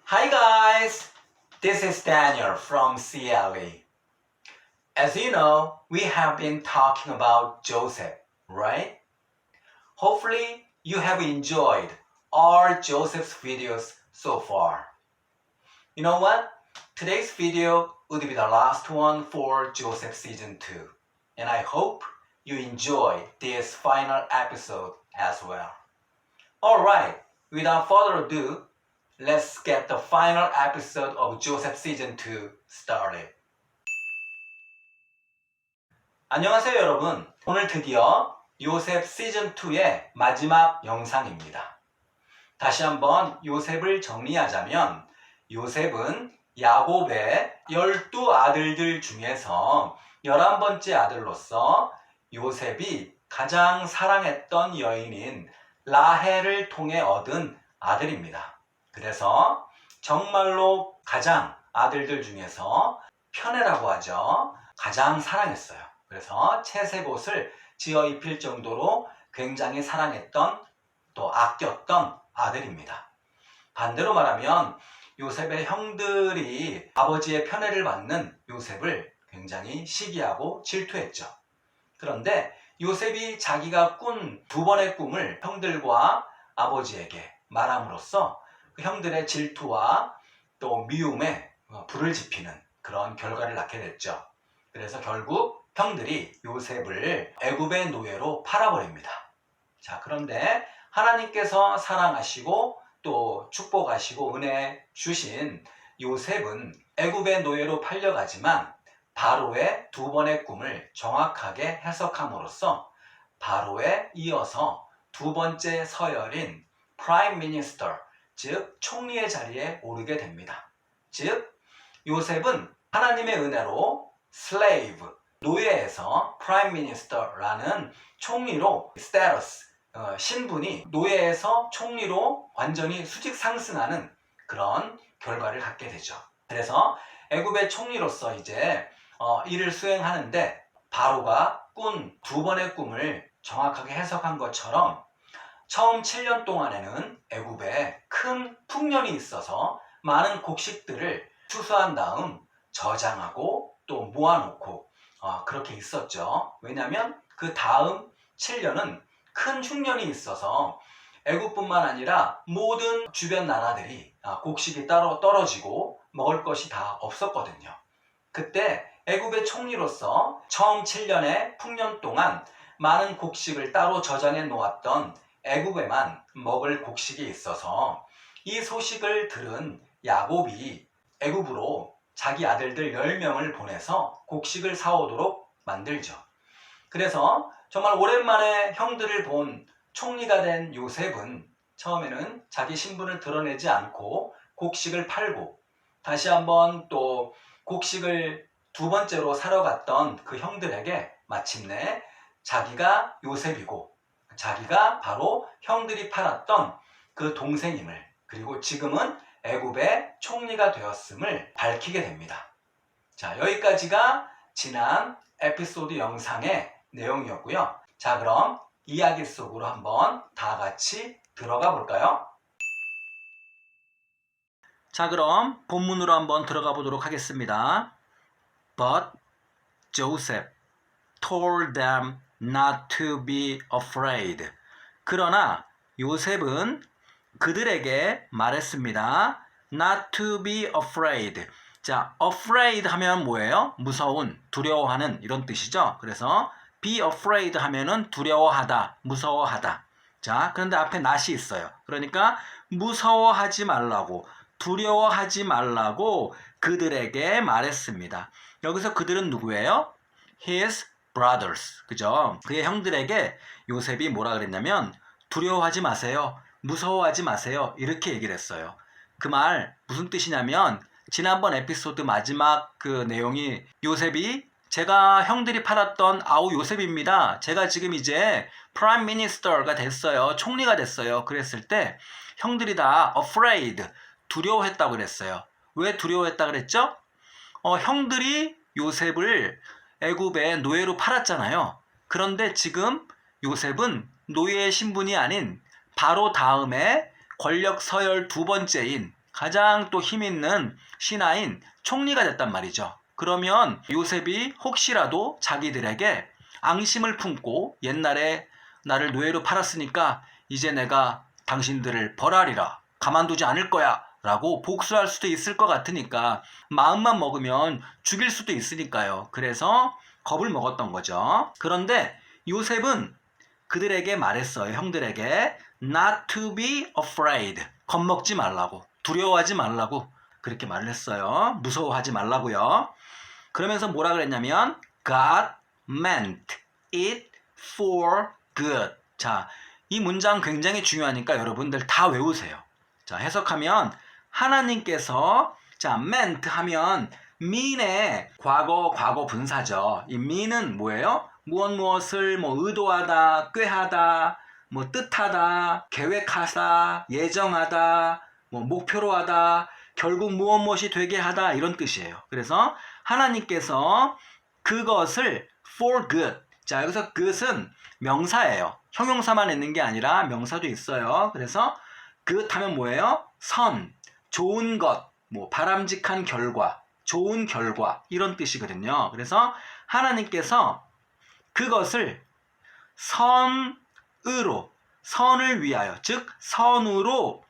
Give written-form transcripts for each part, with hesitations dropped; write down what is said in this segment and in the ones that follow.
Hi guys, this is Daniel from CLE. As you know, we have been talking about Joseph, right? Hopefully you have enjoyed all Joseph's videos so far. You know what? Today's video would be the last one for Joseph Season 2. And I hope you enjoy this final episode as well. Alright, without further ado, let's get the final episode of Joseph Season 2 started. 안녕하세요 여러분. 오늘 드디어 요셉 시즌 2의 마지막 영상입니다. 다시 한번 요셉을 정리하자면 요셉은 야곱의 12아들들 중에서 11번째 아들로서 요셉이 가장 사랑했던 여인인 라헬을 통해 얻은 아들입니다. 그래서 정말로 가장 아들들 중에서 편애라고 하죠. 가장 사랑했어요. 그래서 채색 옷을 지어 입힐 정도로 굉장히 사랑했던 또 아꼈던 아들입니다. 반대로 말하면 요셉의 형들이 아버지의 편애를 받는 요셉을 굉장히 시기하고 질투했죠. 그런데 요셉이 자기가 꾼 두 번의 꿈을 형들과 아버지에게 말함으로써 그 형들의 질투와 또 미움에 불을 지피는 그런 결과를 낳게 됐죠. 그래서 결국 형들이 요셉을 애굽의 노예로 팔아버립니다. 자, 그런데 하나님께서 사랑하시고 또 축복하시고 은혜 주신 요셉은 애굽의 노예로 팔려가지만 바로의 두 번의 꿈을 정확하게 해석함으로써 바로에 이어서 두 번째 서열인 프라임 미니스터, 즉 총리의 자리에 오르게 됩니다. 즉 요셉은 하나님의 은혜로 슬레이브, 노예에서 프라임 미니스터라는 총리로 스테러스, 신분이 노예에서 총리로 완전히 수직 상승하는 그런 결과를 갖게 되죠. 그래서 애굽의 총리로서 이제 일을 수행하는데 바로가 꾼 두 번의 꿈을 정확하게 해석한 것처럼 처음 7년 동안에는 애굽에 큰 풍년이 있어서 많은 곡식들을 추수한 다음 저장하고 또 모아놓고 그렇게 있었죠. 왜냐하면 그 다음 7년은 큰 흉년이 있어서 애굽뿐만 아니라 모든 주변 나라들이 곡식이 따로 떨어지고 먹을 것이 다 없었거든요. 그때 애굽의 총리로서 처음 7년의 풍년 동안 많은 곡식을 따로 저장해 놓았던 애굽에만 먹을 곡식이 있어서 이 소식을 들은 야곱이 애굽으로 자기 아들들 10명을 보내서 곡식을 사오도록 만들죠. 그래서 정말 오랜만에 형들을 본 총리가 된 요셉은 처음에는 자기 신분을 드러내지 않고 곡식을 팔고 다시 한번 또 곡식을 두 번째로 사러 갔던 그 형들에게 마침내 자기가 요셉이고 자기가 바로 형들이 팔았던 그 동생임을 그리고 지금은 애굽의 총리가 되었음을 밝히게 됩니다. 자, 여기까지가 지난 에피소드 영상의 내용이었고요. 자, 그럼 이야기 속으로 한번 다 같이 들어가 볼까요? 자, 그럼 본문으로 한번 들어가 보도록 하겠습니다. But Joseph told them not to be afraid. 그러나 요셉은 그들에게 말했습니다. Not to be afraid. 자, afraid 하면 뭐예요? 무서운, 두려워하는 이런 뜻이죠. 그래서 be afraid 하면은 두려워하다, 무서워하다. 자, 그런데 앞에 not이 있어요. 그러니까 무서워하지 말라고, 두려워하지 말라고 그들에게 말했습니다. 여기서 그들은 누구예요? His brothers. 그죠? 그의 형들에게 요셉이 뭐라 그랬냐면 두려워하지 마세요. 무서워하지 마세요. 이렇게 얘기를 했어요. 그 말 무슨 뜻이냐면 지난번 에피소드 마지막 그 내용이 요셉이 제가 형들이 팔았던 아우 요셉입니다. 제가 지금 이제 프라임 미니스터가 됐어요. 총리가 됐어요. 그랬을 때 형들이 다 afraid, 두려워했다고 그랬어요. 왜 두려워했다 그랬죠? 형들이 요셉을 애굽의 노예로 팔았잖아요. 그런데 지금 요셉은 노예의 신분이 아닌 바로 다음에 권력 서열 두 번째인 가장 또 힘 있는 신하인 총리가 됐단 말이죠. 그러면 요셉이 혹시라도 자기들에게 앙심을 품고 옛날에 나를 노예로 팔았으니까 이제 내가 당신들을 벌하리라, 가만두지 않을 거야 라고 복수할 수도 있을 것 같으니까 마음만 먹으면 죽일 수도 있으니까요. 그래서 겁을 먹었던 거죠. 그런데 요셉은 그들에게 말했어요. 형들에게 not to be afraid, 겁먹지 말라고, 두려워하지 말라고 그렇게 말을 했어요. 무서워하지 말라고요. 그러면서 뭐라 그랬냐면 God meant it for good. 자, 이 문장 굉장히 중요하니까 여러분들 다 외우세요. 자, 해석하면 하나님께서, 자, meant 하면 mean의 과거 분사죠. 이 mean은 뭐예요? 무엇을 뭐 의도하다, 꾀하다, 뭐 뜻하다, 계획하다, 예정하다, 뭐 목표로 하다, 결국 무엇이 되게 하다, 이런 뜻이에요. 그래서 하나님께서 그것을 for good. 자, 여기서 good은 명사예요. 형용사만 있는 게 아니라 명사도 있어요. 그래서 good 하면 뭐예요? 선, 좋은 것, 뭐 바람직한 결과, 좋은 결과, 이런 뜻이거든요. 그래서 하나님께서 그것을 선으로, 선을 위하여, 즉 선으로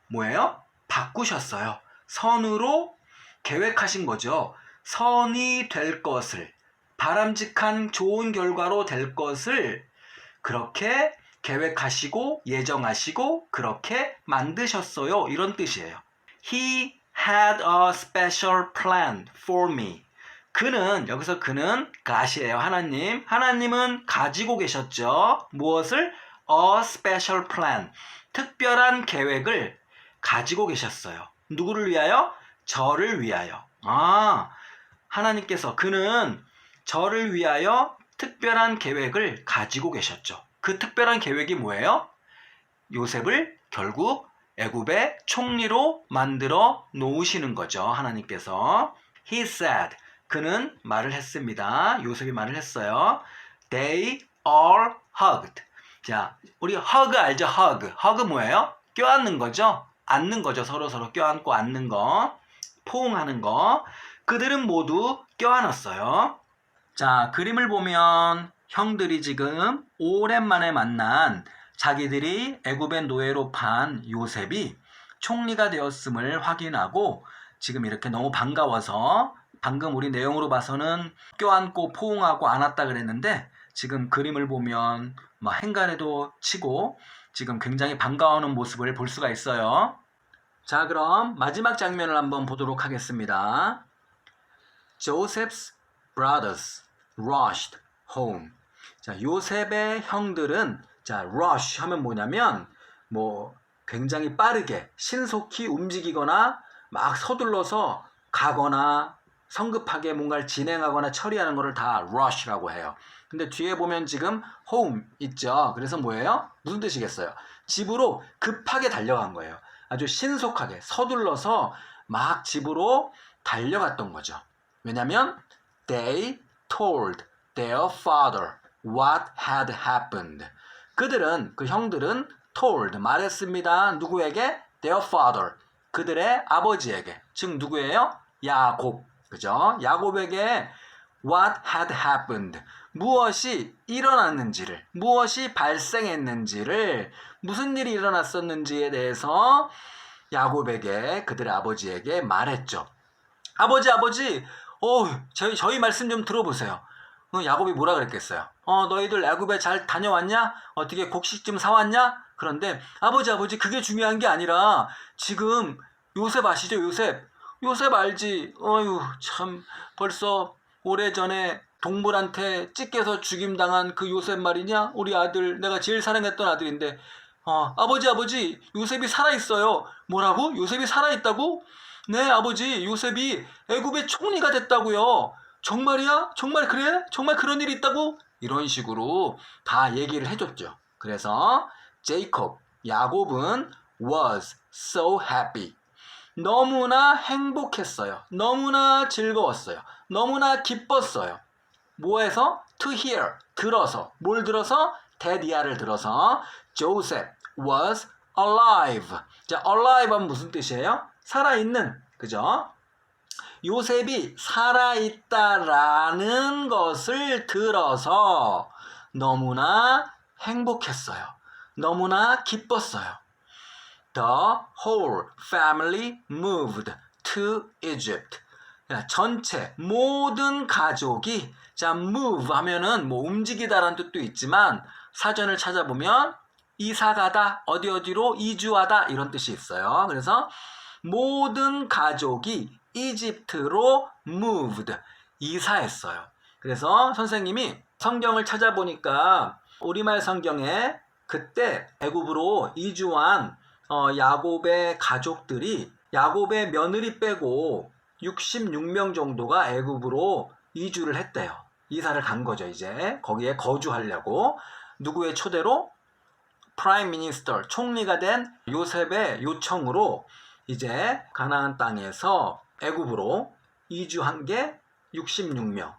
뭐예요? 바꾸셨어요. 선으로 계획하신 거죠. 선이 될 것을, 바람직한 좋은 결과로 될 것을 그렇게 계획하시고 예정하시고 그렇게 만드셨어요. 이런 뜻이에요. He had a special plan for me. 그는, 여기서 그는 God이에요. 하나님. 하나님은 가지고 계셨죠. 무엇을? A special plan. 특별한 계획을 가지고 계셨어요. 누구를 위하여? 저를 위하여. 하나님께서, 그는 저를 위하여 특별한 계획을 가지고 계셨죠. 그 특별한 계획이 뭐예요? 요셉을 결국 애굽의 총리로 만들어 놓으시는 거죠. 하나님께서. He said, 그는 말을 했습니다. 요셉이 말을 했어요. They are hugged. 자, 우리 hug 알죠? hug. hug 뭐예요? 껴안는 거죠? 안는 거죠. 서로 껴안고 안는 거. 포옹하는 거. 그들은 모두 껴안았어요. 자, 그림을 보면 형들이 지금 오랜만에 만난 자기들이 애굽의 노예로 판 요셉이 총리가 되었음을 확인하고 지금 이렇게 너무 반가워서, 방금 우리 내용으로 봐서는 껴안고 포옹하고 안았다 그랬는데 지금 그림을 보면 막 행간에도 치고 지금 굉장히 반가워하는 모습을 볼 수가 있어요. 자, 그럼 마지막 장면을 한번 보도록 하겠습니다. Joseph's brothers rushed home. 자, 요셉의 형들은, 자, rush 하면 뭐냐면 뭐 굉장히 빠르게 신속히 움직이거나 막 서둘러서 가거나 성급하게 뭔가를 진행하거나 처리하는 것을 다 rush라고 해요. 근데 뒤에 보면 지금 home 있죠. 그래서 뭐예요? 무슨 뜻이겠어요? 집으로 급하게 달려간 거예요. 아주 신속하게 서둘러서 막 집으로 달려갔던 거죠. 왜냐면 they told their father what had happened. 그들은, 그 형들은 told, 말했습니다. 누구에게? their father, 그들의 아버지에게. 즉 누구예요? 야곱. 그죠? 야곱에게 what had happened, 무엇이 일어났는지를, 무엇이 발생했는지를, 무슨 일이 일어났었는지에 대해서 야곱에게, 그들의 아버지에게 말했죠. 아버지, 저희 말씀 좀 들어보세요. 야곱이 뭐라 그랬겠어요? 너희들 애굽에 잘 다녀왔냐? 어떻게 곡식 좀 사왔냐? 그런데 아버지, 그게 중요한 게 아니라 지금 요셉 아시죠? 요셉 알지? 참, 벌써 오래전에 동물한테 찢겨서 죽임당한 그 요셉 말이냐? 우리 아들, 내가 제일 사랑했던 아들인데, 아버지, 요셉이 살아있어요. 뭐라고? 요셉이 살아있다고? 네, 아버지, 요셉이 애굽의 총리가 됐다고요. 정말이야? 정말 그래? 정말 그런 일이 있다고? 이런 식으로 다 얘기를 해줬죠. 그래서 야곱은 was so happy. 너무나 행복했어요. 너무나 즐거웠어요. 너무나 기뻤어요. 뭐해서? to hear, 들어서. 뭘 들어서? that 들어서 Joseph was alive. 자, alive 하면 무슨 뜻이에요? 살아있는, 그죠? 요셉이 살아있다라는 것을 들어서 너무나 행복했어요. 너무나 기뻤어요. The whole family moved to Egypt. 전체 모든 가족이, 자, move 하면은 뭐 움직이다라는 뜻도 있지만 사전을 찾아보면 이사가다, 어디로 이주하다 이런 뜻이 있어요. 그래서 모든 가족이 이집트로 moved, 이사했어요. 그래서 선생님이 성경을 찾아보니까 우리말 성경에 그때 애굽으로 이주한 야곱의 가족들이, 야곱의 며느리 빼고 66명 정도가 애굽으로 이주를 했대요. 이사를 간 거죠. 이제 거기에 거주하려고. 누구의 초대로? 프라임 미니스터, 총리가 된 요셉의 요청으로 이제 가나안 땅에서 애굽으로 이주한 게 66명.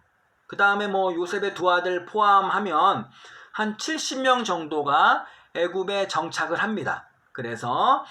그 다음에 뭐 요셉의 두 아들 포함하면 한 70명 정도가 애굽에 정착을 합니다. 그래서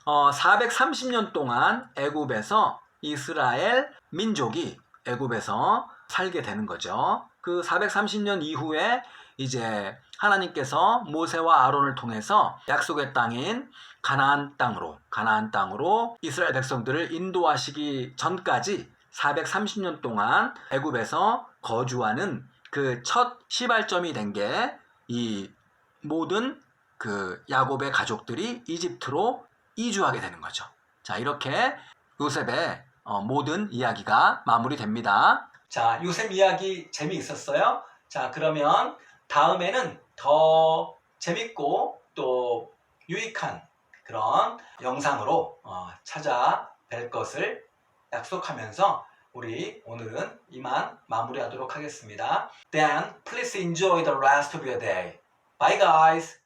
430년 동안 애굽에서 이스라엘 민족이 애굽에서 살게 되는 거죠. 그 430년 이후에 이제 하나님께서 모세와 아론을 통해서 약속의 땅인 가나안 땅으로 이스라엘 백성들을 인도하시기 전까지 430년 동안 애굽에서 거주하는 그 첫 시발점이 된 게 이 모든 그 야곱의 가족들이 이집트로 이주하게 되는 거죠. 자, 이렇게 요셉의 모든 이야기가 마무리됩니다. 자, 요셉 이야기 재미있었어요? 자, 그러면 다음에는 더 재밌고 또 유익한 그런 영상으로 찾아뵐 것을 약속하면서 우리 오늘은 이만 마무리하도록 하겠습니다. Then please enjoy the rest of your day. Bye guys!